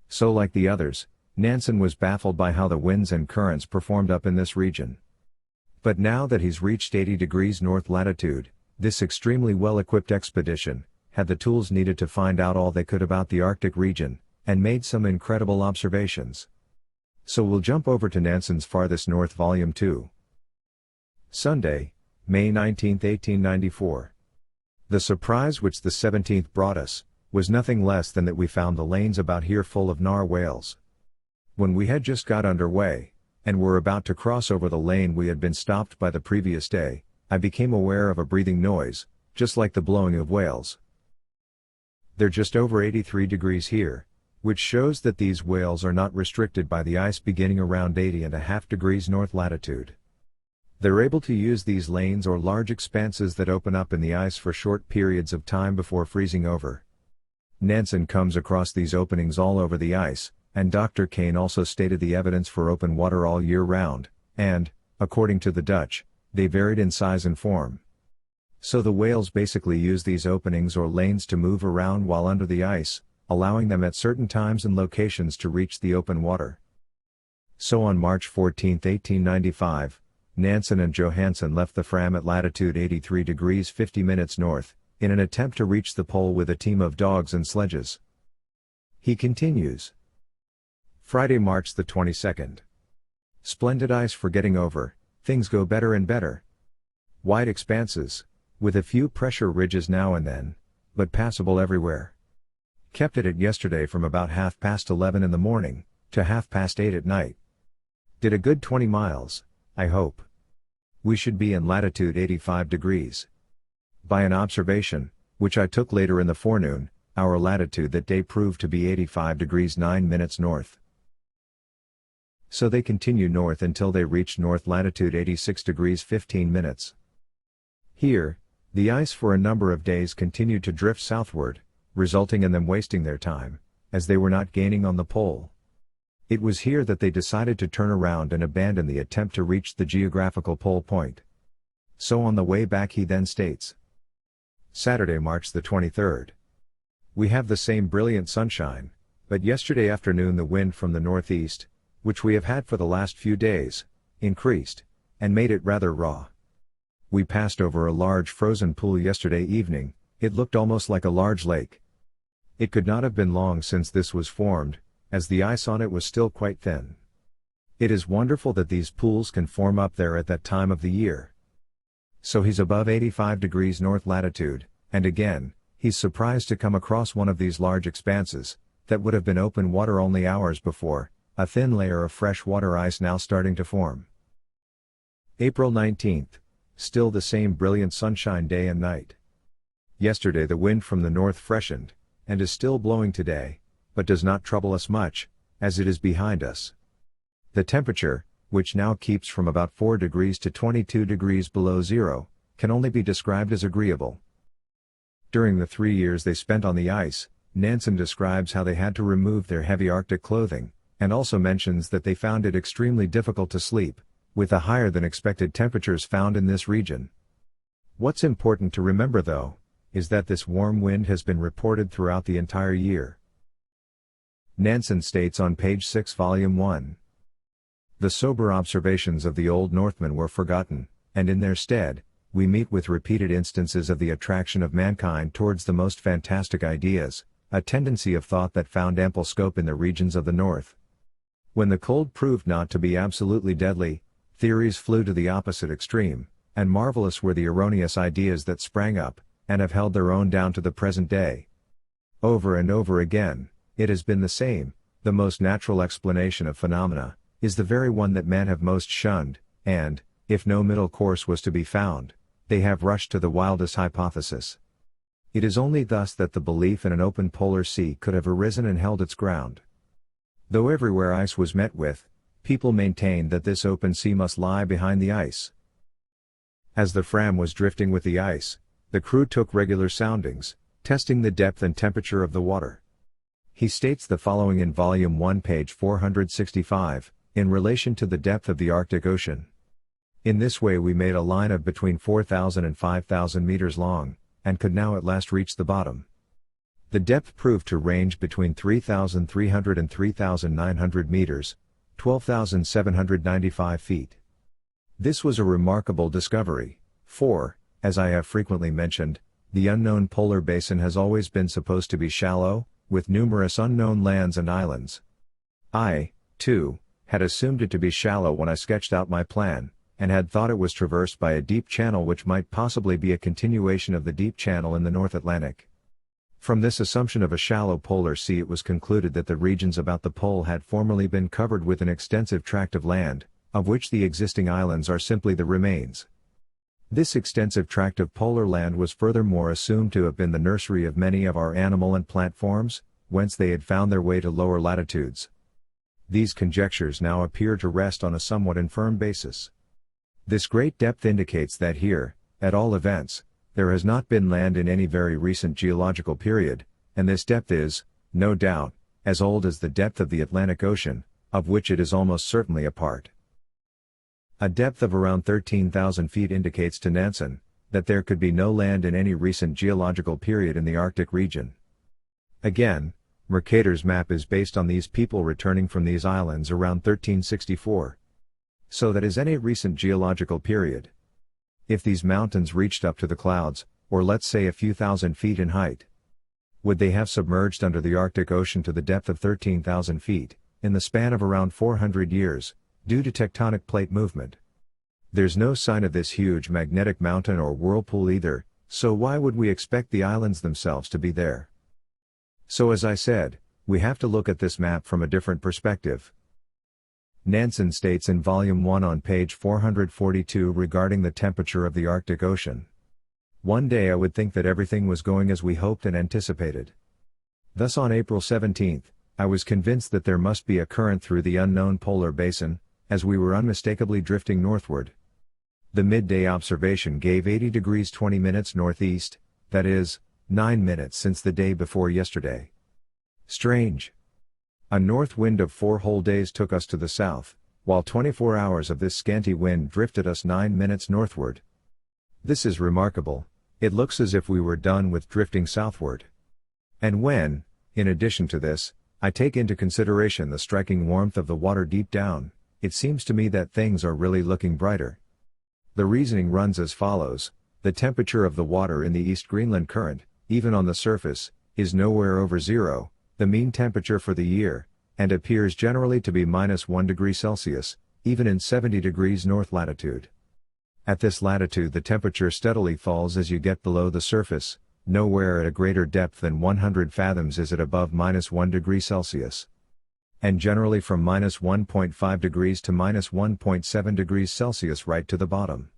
So like the others, Nansen was baffled by how the winds and currents performed up in this region. But now that he's reached 80 degrees north latitude, this extremely well-equipped expedition had the tools needed to find out all they could about the Arctic region, and made some incredible observations. So we'll jump over to Nansen's Farthest North Volume 2. Sunday, May 19, 1894. The surprise which the 17th brought us, was nothing less than that we found the lanes about here full of narwhales. When we had just got underway, and were about to cross over the lane we had been stopped by the previous day, I became aware of a breathing noise, just like the blowing of whales. They're just over 83 degrees here, which shows that these whales are not restricted by the ice beginning around 80.5 degrees north latitude. They're able to use these lanes or large expanses that open up in the ice for short periods of time before freezing over. Nansen comes across these openings all over the ice, and Dr. Kane also stated the evidence for open water all year round, and, according to the Dutch, they varied in size and form. So the whales basically use these openings or lanes to move around while under the ice, allowing them at certain times and locations to reach the open water. So on March 14, 1895, Nansen and Johansen left the Fram at latitude 83 degrees 50 minutes north, in an attempt to reach the pole with a team of dogs and sledges. He continues. Friday, March the 22nd. Splendid ice for getting over, things go better and better. Wide expanses, with a few pressure ridges now and then, but passable everywhere. Kept at it yesterday from about 11:30 in the morning, to 8:30 at night. Did a good 20 miles, I hope. We should be in latitude 85 degrees. By an observation, which I took later in the forenoon, our latitude that day proved to be 85 degrees 9 minutes north. So they continue north until they reach north latitude 86 degrees 15 minutes. Here, the ice for a number of days continued to drift southward, resulting in them wasting their time, as they were not gaining on the pole. It was here that they decided to turn around and abandon the attempt to reach the geographical pole point. So on the way back he then states. Saturday, March the 23rd. We have the same brilliant sunshine, but yesterday afternoon the wind from the northeast, which we have had for the last few days, increased, and made it rather raw. We passed over a large frozen pool yesterday evening, it looked almost like a large lake. It could not have been long since this was formed, as the ice on it was still quite thin. It is wonderful that these pools can form up there at that time of the year. So he's above 85 degrees north latitude, and again, he's surprised to come across one of these large expanses, that would have been open water only hours before, a thin layer of freshwater ice now starting to form. April 19th, still the same brilliant sunshine day and night. Yesterday the wind from the north freshened, and is still blowing today, but does not trouble us much, as it is behind us. The temperature, which now keeps from about 4 degrees to 22 degrees below zero, can only be described as agreeable. During the 3 years they spent on the ice, Nansen describes how they had to remove their heavy Arctic clothing, and also mentions that they found it extremely difficult to sleep, with the higher than expected temperatures found in this region. What's important to remember though, is that this warm wind has been reported throughout the entire year. Nansen states on page 6 volume 1. The sober observations of the old Northmen were forgotten, and in their stead, we meet with repeated instances of the attraction of mankind towards the most fantastic ideas, a tendency of thought that found ample scope in the regions of the north. When the cold proved not to be absolutely deadly, theories flew to the opposite extreme, and marvelous were the erroneous ideas that sprang up, and have held their own down to the present day. Over and over again, it has been the same, the most natural explanation of phenomena, is the very one that men have most shunned, and, if no middle course was to be found, they have rushed to the wildest hypothesis. It is only thus that the belief in an open polar sea could have arisen and held its ground. Though everywhere ice was met with, people maintained that this open sea must lie behind the ice. As the Fram was drifting with the ice, the crew took regular soundings, testing the depth and temperature of the water. He states the following in Volume 1, page 465, in relation to the depth of the Arctic Ocean. In this way we made a line of between 4,000 and 5,000 meters long, and could now at last reach the bottom. The depth proved to range between 3,300 and 3,900 meters, 12,795 feet. This was a remarkable discovery, for, as I have frequently mentioned, the unknown polar basin has always been supposed to be shallow, with numerous unknown lands and islands. I, too, had assumed it to be shallow when I sketched out my plan, and had thought it was traversed by a deep channel which might possibly be a continuation of the deep channel in the North Atlantic. From this assumption of a shallow polar sea, it was concluded that the regions about the pole had formerly been covered with an extensive tract of land, of which the existing islands are simply the remains. This extensive tract of polar land was furthermore assumed to have been the nursery of many of our animal and plant forms, whence they had found their way to lower latitudes. These conjectures now appear to rest on a somewhat infirm basis. This great depth indicates that here, at all events, there has not been land in any very recent geological period, and this depth is, no doubt, as old as the depth of the Atlantic Ocean, of which it is almost certainly a part. A depth of around 13,000 feet indicates to Nansen that there could be no land in any recent geological period in the Arctic region. Again, Mercator's map is based on these people returning from these islands around 1364. So that is any recent geological period. If these mountains reached up to the clouds, or let's say a few thousand feet in height, would they have submerged under the Arctic Ocean to the depth of 13,000 feet, in the span of around 400 years, due to tectonic plate movement? There's no sign of this huge magnetic mountain or whirlpool either, so why would we expect the islands themselves to be there? So as I said, we have to look at this map from a different perspective. Nansen states in Volume 1 on page 442 regarding the temperature of the Arctic Ocean. One day I would think that everything was going as we hoped and anticipated. Thus on April 17, I was convinced that there must be a current through the unknown polar basin, as we were unmistakably drifting northward. The midday observation gave 80 degrees 20 minutes northeast, that is, 9 minutes since the day before yesterday. Strange. A north wind of 4 whole days took us to the south, while 24 hours of this scanty wind drifted us 9 minutes northward. This is remarkable. It looks as if we were done with drifting southward. And when, in addition to this, I take into consideration the striking warmth of the water deep down, it seems to me that things are really looking brighter. The reasoning runs as follows: the temperature of the water in the East Greenland current, even on the surface, is nowhere over zero, the mean temperature for the year, and appears generally to be -1 degree Celsius, even in 70 degrees north latitude. At this latitude the temperature steadily falls as you get below the surface. Nowhere at a greater depth than 100 fathoms is it above -1 degree Celsius. And generally from -1.5 degrees to -1.7 degrees Celsius right to the bottom.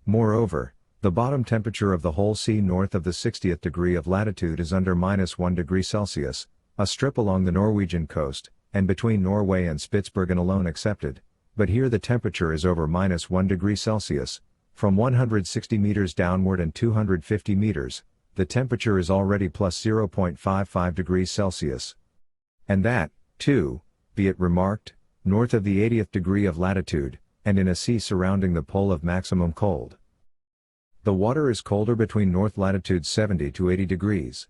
Moreover, the bottom temperature of the whole sea north of the 60th degree of latitude is under -1 degree Celsius, a strip along the Norwegian coast, and between Norway and Spitsbergen alone excepted, but here the temperature is over -1 degree Celsius, from 160 meters downward and 250 meters. The temperature is already plus 0.55 degrees Celsius. And that, too, be it remarked, north of the 80th degree of latitude, and in a sea surrounding the pole of maximum cold. The water is colder between north latitude 70 to 80 degrees.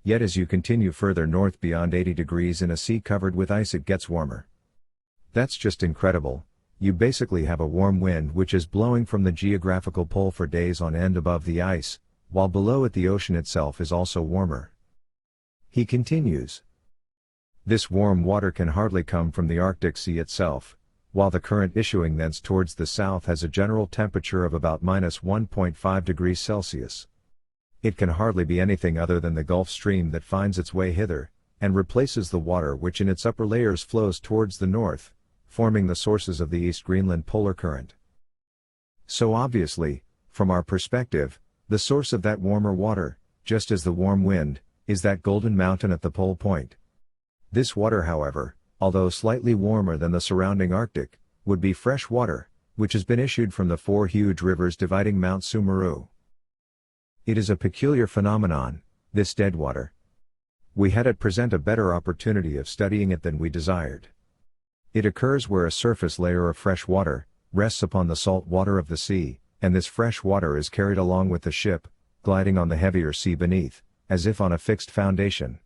Yet as you continue further north beyond 80 degrees in a sea covered with ice it gets warmer. That's just incredible. You basically have a warm wind which is blowing from the geographical pole for days on end above the ice, while below it the ocean itself is also warmer. He continues. This warm water can hardly come from the Arctic Sea itself, while the current issuing thence towards the south has a general temperature of about -1.5 degrees Celsius. It can hardly be anything other than the Gulf Stream that finds its way hither, and replaces the water which in its upper layers flows towards the north, forming the sources of the East Greenland polar current. So obviously, from our perspective, the source of that warmer water, just as the warm wind, is that golden mountain at the pole point. This water, however, although slightly warmer than the surrounding Arctic, would be fresh water, which has been issued from the four huge rivers dividing Mount Sumeru. It is a peculiar phenomenon, this dead water. We had at present a better opportunity of studying it than we desired. It occurs where a surface layer of fresh water rests upon the salt water of the sea, and this fresh water is carried along with the ship, gliding on the heavier sea beneath, as if on a fixed foundation.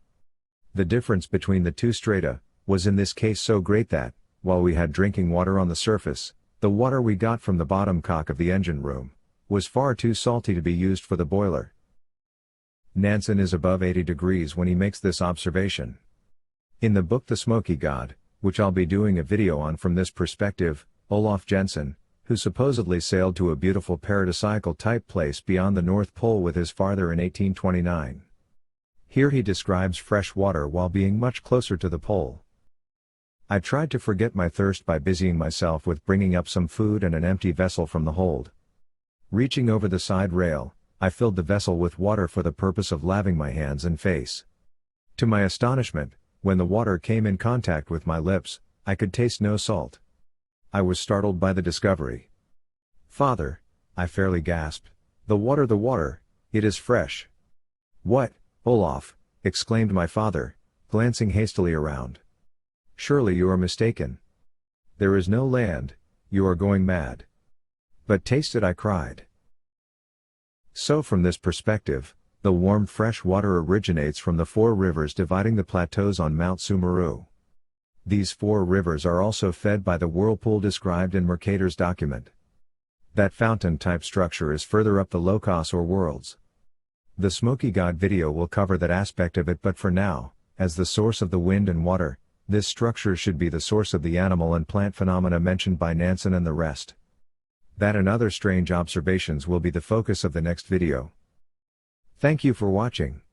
The difference between the two strata was in this case so great that, while we had drinking water on the surface, the water we got from the bottom cock of the engine room was far too salty to be used for the boiler. Nansen is above 80 degrees when he makes this observation. In the book The Smoky God, which I'll be doing a video on from this perspective, Olaf Jensen, who supposedly sailed to a beautiful paradisiacal-type place beyond the North Pole with his father in 1829. Here he describes fresh water while being much closer to the pole. I tried to forget my thirst by busying myself with bringing up some food and an empty vessel from the hold. Reaching over the side rail, I filled the vessel with water for the purpose of laving my hands and face. To my astonishment, when the water came in contact with my lips, I could taste no salt. I was startled by the discovery. "Father," I fairly gasped, the water, it is fresh." "What, Olaf?" exclaimed my father, glancing hastily around. "Surely you are mistaken. There is no land, you are going mad." "But taste it," I cried. So from this perspective, the warm fresh water originates from the four rivers dividing the plateaus on Mount Sumeru. These four rivers are also fed by the whirlpool described in Mercator's document. That fountain-type structure is further up the Locos or worlds. The Smoky God video will cover that aspect of it, but for now, as the source of the wind and water, this structure should be the source of the animal and plant phenomena mentioned by Nansen and the rest. That and other strange observations will be the focus of the next video. Thank you for watching.